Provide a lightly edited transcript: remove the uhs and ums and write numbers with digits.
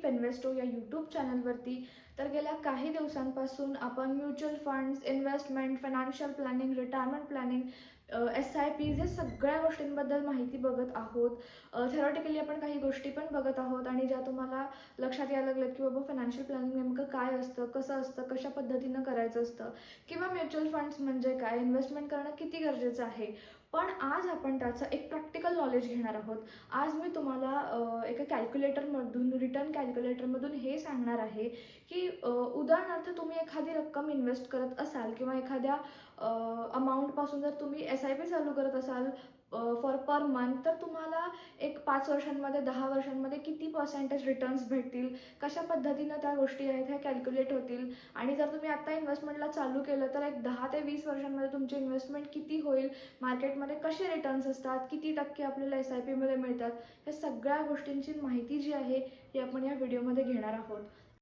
फिन्वेस्टो या यूट्यूब चॅनलवरती. तर गेल्या काही दिवसांपासून आपण mutual funds, investment, financial planning, retirement planning, SIPs या सगळ्या गोष्टींबद्दल माहिती बघत आहोत. थेरॉटिकली आपण काही गोष्टी पण बघत आहोत आणि ज्या तुम्हाला लक्षात यायला लागल्यात की बाबा फायनान्शियल प्लॅनिंग नेमकं काय असतं, कसं असतं, कशा पद्धतीनं करायचं असतं किंवा म्युच्युअल फंड्स म्हणजे काय, इन्व्हेस्टमेंट करणं किती गरजेचं आहे. पण आज आपण त्याचं एक प्रॅक्टिकल नॉलेज घेणार आहोत. आज मी तुम्हाला एका कॅल्क्युलेटरमधून, रिटर्न कॅल्क्युलेटरमधून हे सांगणार आहे की उदाहरणार्थ तुम्ही एखादी रक्कम इन्व्हेस्ट करत असाल किंवा एखाद्या अमाऊंटपासून जर तुम्ही SIP चालू करत असाल फॉर पर मंथ, तर तुम्हाला एक 5 वर्षांमध्ये, 10 वर्षांमध्ये किती पर्सेंटेज रिटर्न्स भेटतील, कशा पद्धतीनं त्या गोष्टी आहेत ह्या कॅल्क्युलेट होतील. आणि जर तुम्ही आत्ता इन्व्हेस्टमेंटला चालू केलं तर एक 10 ते 20 वर्षांमध्ये तुमची इन्व्हेस्टमेंट किती होईल, मार्केटमध्ये कसे रिटर्न्स असतात, किती टक्के आपल्याला SIPमध्ये मिळतात, या सगळ्या गोष्टींची माहिती जी आहे ही आपण या व्हिडिओमध्ये घेणार आहोत.